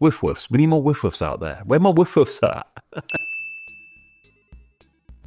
Whiff-whiffs. We need more whiff-whiffs out there. Where my whiff-whiffs at?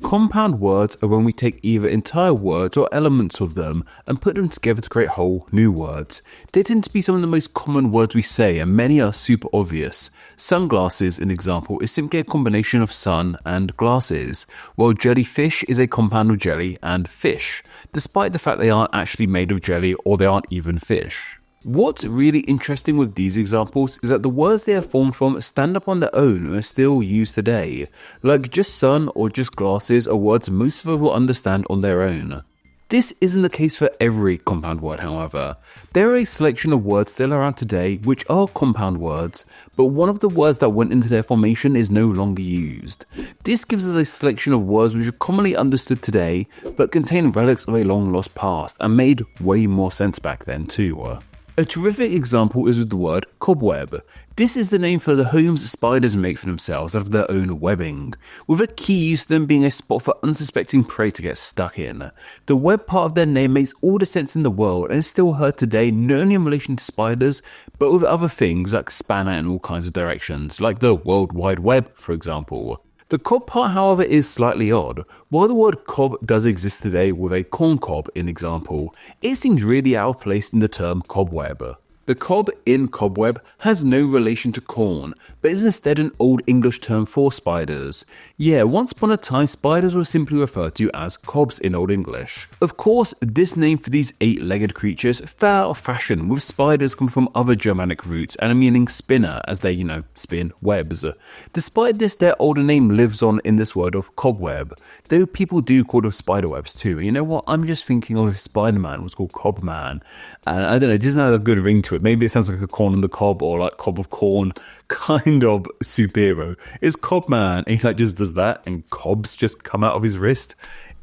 Compound words are when we take either entire words or elements of them and put them together to create whole new words. They tend to be some of the most common words we say, and many are super obvious. Sunglasses, an example, is simply a combination of sun and glasses, while jellyfish is a compound of jelly and fish, despite the fact they aren't actually made of jelly or they aren't even fish. What's really interesting with these examples is that the words they are formed from stand up on their own and are still used today. Like just sun or just glasses are words most of us will understand on their own. This isn't the case for every compound word, however. There are a selection of words still around today which are compound words, but one of the words that went into their formation is no longer used. This gives us a selection of words which are commonly understood today, but contain relics of a long lost past and made way more sense back then too. A terrific example is with the word cobweb. This is the name for the homes spiders make for themselves out of their own webbing, with a key use to them being a spot for unsuspecting prey to get stuck in. The web part of their name makes all the sense in the world and is still heard today not only in relation to spiders, but with other things that span out in all kinds of directions, like the World Wide Web, for example. The cob part, however, is slightly odd. While the word cob does exist today with a corn cob in example, it seems really out of place in the term cobweb. The cob in cobweb has no relation to corn, but is instead an Old English term for spiders. Yeah, once upon a time spiders were simply referred to as cobs in Old English. Of course, this name for these 8-legged creatures fell out of fashion, with spiders coming from other Germanic roots and meaning spinner, as they, spin webs. Despite this, their older name lives on in this word of cobweb, though people do call them spider webs too. You know what, I'm just thinking of if Spider-Man was called Cobman, and I don't know, it doesn't have a good ring to it. Maybe it sounds like a corn on the cob or like cob of corn kind of superhero. It's Cobman, and he just does that and cobs just come out of his wrist.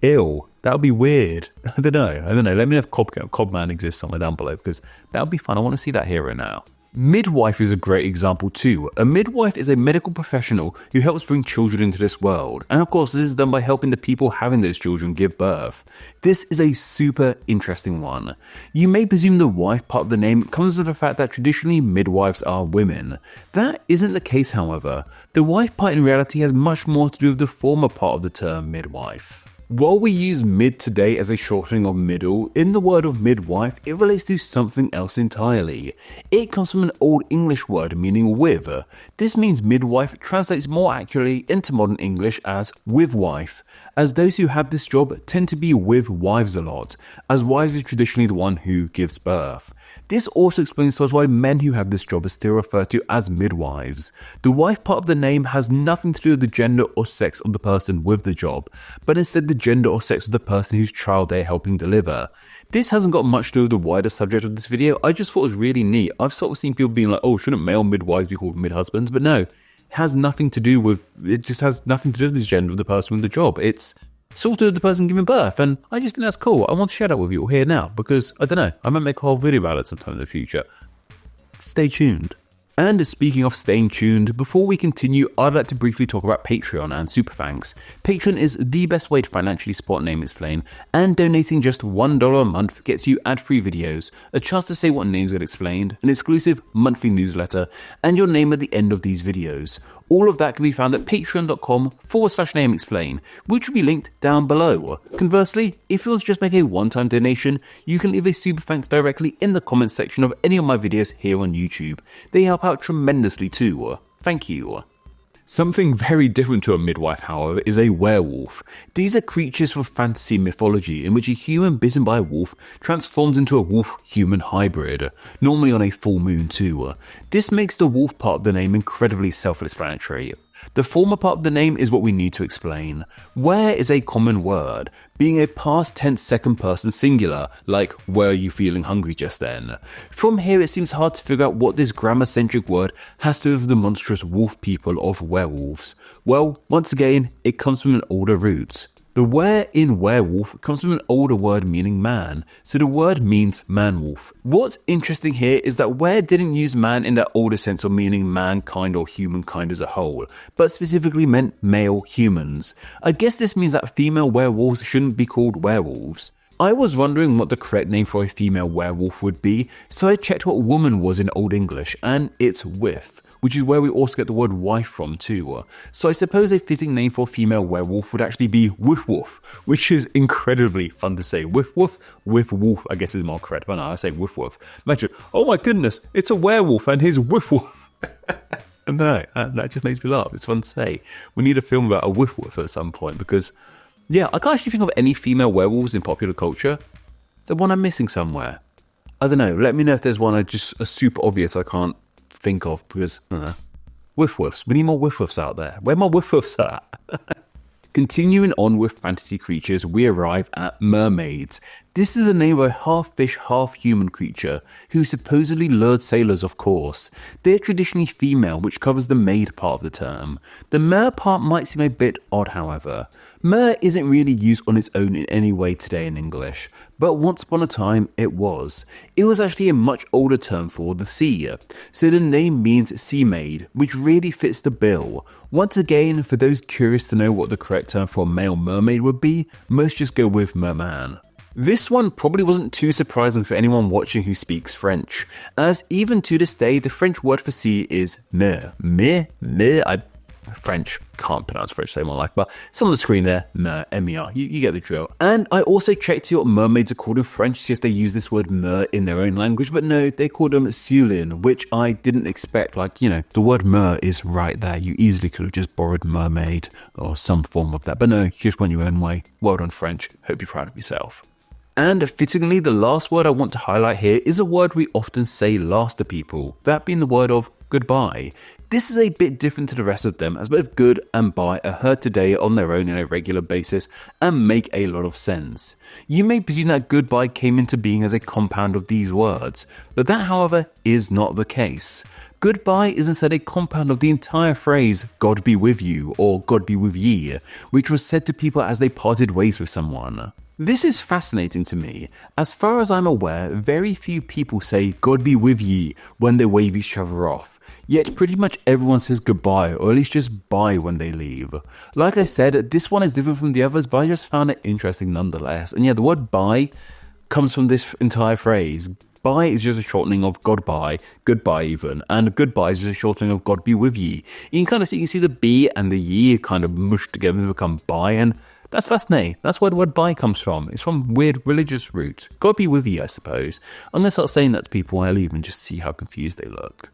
Ew, that would be weird. I don't know. Let me know if Cobman exists somewhere down below, because that would be fun. I want to see that hero now. Midwife is a great example too. A midwife is a medical professional who helps bring children into this world, and of course this is done by helping the people having those children give birth. This is a super interesting one. You may presume the wife part of the name comes with the fact that traditionally midwives are women. That isn't the case, however. The wife part in reality has much more to do with the former part of the term midwife. While we use mid today as a shortening of middle, in the word of midwife, it relates to something else entirely. It comes from an Old English word meaning with. This means midwife translates more accurately into modern English as with wife, as those who have this job tend to be with wives a lot, as wives is traditionally the one who gives birth. This also explains to us why men who have this job are still referred to as midwives. The wife part of the name has nothing to do with the gender or sex of the person with the job, but instead the gender or sex of the person whose child they're helping deliver. This hasn't got much to do with the wider subject of this video. I just thought it was really neat. I've sort of seen people being like, oh, shouldn't male midwives be called mid-husbands? But no, it has nothing to do with the gender of the person with the job. It's sort of the person giving birth, and I just think that's cool. I want to share that with you all here now, because, I don't know, I might make a whole video about it sometime in the future. Stay tuned. And speaking of staying tuned, before we continue, I'd like to briefly talk about Patreon and Superthanks. Patreon is the best way to financially support Name Explain, and donating just $1 a month gets you ad-free videos, a chance to say what names get explained, an exclusive monthly newsletter, and your name at the end of these videos. All of that can be found at patreon.com/nameexplain, which will be linked down below. Conversely, if you want to just make a one-time donation, you can leave a super thanks directly in the comments section of any of my videos here on YouTube. They help out tremendously too. Thank you. Something very different to a midwife, however, is a werewolf. These are creatures from fantasy mythology in which a human bitten by a wolf transforms into a wolf-human hybrid, normally on a full moon too. This makes the wolf part of the name incredibly self-explanatory. The former part of the name is what we need to explain. Were is a common word, being a past tense second person singular, like were you feeling hungry just then. From here it seems hard to figure out what this grammar-centric word has to do with the monstrous wolf people of werewolves. Well, once again, it comes from an older root. The were in werewolf comes from an older word meaning man, so the word means man-wolf. What's interesting here is that were didn't use man in that older sense of meaning mankind or humankind as a whole, but specifically meant male humans. I guess this means that female werewolves shouldn't be called werewolves. I was wondering what the correct name for a female werewolf would be, so I checked what woman was in Old English, and it's with which is where we also get the word wife from too. So I suppose a fitting name for a female werewolf would actually be WEREWOLF, which is incredibly fun to say. WEREWOLF, I guess is more correct, but no, I say WEREWOLF. Imagine, oh my goodness, it's a werewolf and he's WEREWOLF. No, that just makes me laugh. It's fun to say. We need a film about a WEREWOLF at some point because, yeah, I can't actually think of any female werewolves in popular culture. Is there one I'm missing somewhere? I don't know. Let me know if there's one just a super obvious I can't think of because, WEREWOLFs. We need more WEREWOLFs out there. Where are my WEREWOLFs at? Continuing on with fantasy creatures, we arrive at mermaids. This is the name of a half-fish, half-human creature who supposedly lured sailors off course. They're traditionally female, which covers the maid part of the term. The mer part might seem a bit odd, however. Mer isn't really used on its own in any way today in English, but once upon a time it was. It was actually a much older term for the sea, so the name means sea maid, which really fits the bill. Once again, for those curious to know what the correct term for a male mermaid would be, most just go with merman. This one probably wasn't too surprising for anyone watching who speaks French, as even to this day the French word for sea is mer. French, can't pronounce French so more like, but it's on the screen there, mer, M-E-R, you get the drill. And I also checked to see what mermaids are called in French, see if they use this word mer in their own language, but no, they call them Celine, which I didn't expect. Like, you know, the word mer is right there. You easily could have just borrowed mermaid or some form of that, but no, you just went your own way. Well done, French. Hope you're proud of yourself. And fittingly, the last word I want to highlight here is a word we often say last to people, that being the word of goodbye. This is a bit different to the rest of them, as both good and bye are heard today on their own on a regular basis and make a lot of sense. You may presume that goodbye came into being as a compound of these words, but that, however, is not the case. Goodbye is instead a compound of the entire phrase, God be with you, or God be with ye, which was said to people as they parted ways with someone. This is fascinating to me. As far as I'm aware, very few people say God be with ye when they wave each other off. Yet pretty much everyone says goodbye, or at least just bye when they leave. Like I said, this one is different from the others, but I just found it interesting nonetheless. And yeah, the word bye comes from this entire phrase. Bye is just a shortening of goodbye even, and goodbye is just a shortening of God be with ye. You can see the be and the ye kind of mushed together and become bye, and that's fascinating. That's where the word bye comes from. It's from weird religious roots. God be with ye, I suppose. I'm going to start saying that to people when I leave and just see how confused they look.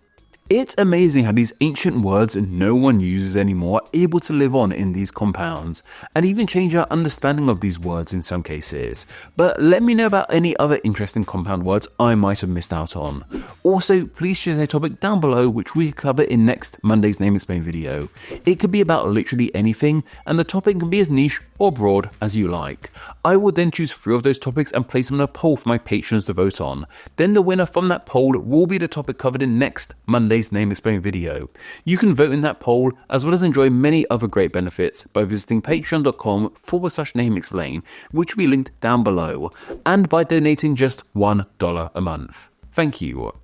It's amazing how these ancient words no one uses anymore are able to live on in these compounds, and even change our understanding of these words in some cases. But let me know about any other interesting compound words I might have missed out on. Also, please share a topic down below which we cover in next Monday's Name Explain video. It could be about literally anything, and the topic can be as niche or broad as you like. I will then choose 3 of those topics and place them in a poll for my patrons to vote on. Then the winner from that poll will be the topic covered in next Monday's Name Explain video. You can vote in that poll as well as enjoy many other great benefits by visiting patreon.com/nameexplain, which will be linked down below, and by donating just $1 a month. Thank you.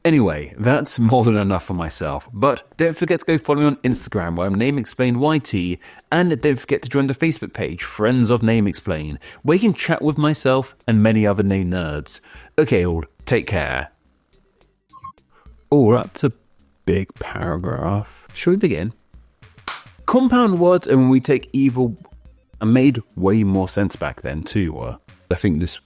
Anyway, that's more than enough for myself, but don't forget to go follow me on Instagram where I'm NameExplainYT, and don't forget to join the Facebook page Friends of Name Explain, where you can chat with myself and many other name nerds. Okay, all, take care. Oh, we're up to big paragraph. Shall we begin? Compound words, and when we take evil, made way more sense back then too. I think this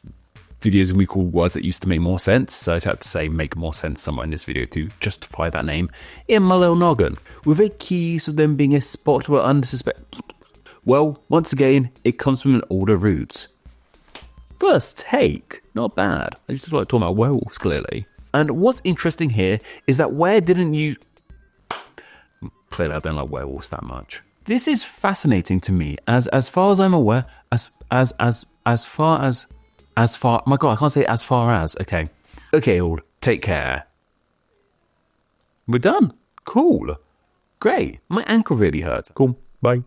video is we call words that used to make more sense, so I'd have to say make more sense somewhere in this video to justify that name in my little noggin, with a key use of them being a spot where unsuspect. Well, once again, it comes from an older root. First take, not bad. I just like talking about werewolves clearly. And what's interesting here is that where didn't you... Clearly I don't like werewolves that much. This is fascinating to me, as far as I'm aware, as far as, my god, I can't say as far as, okay. Okay, all, take care. We're done. Cool. Great. My ankle really hurts. Cool. Bye.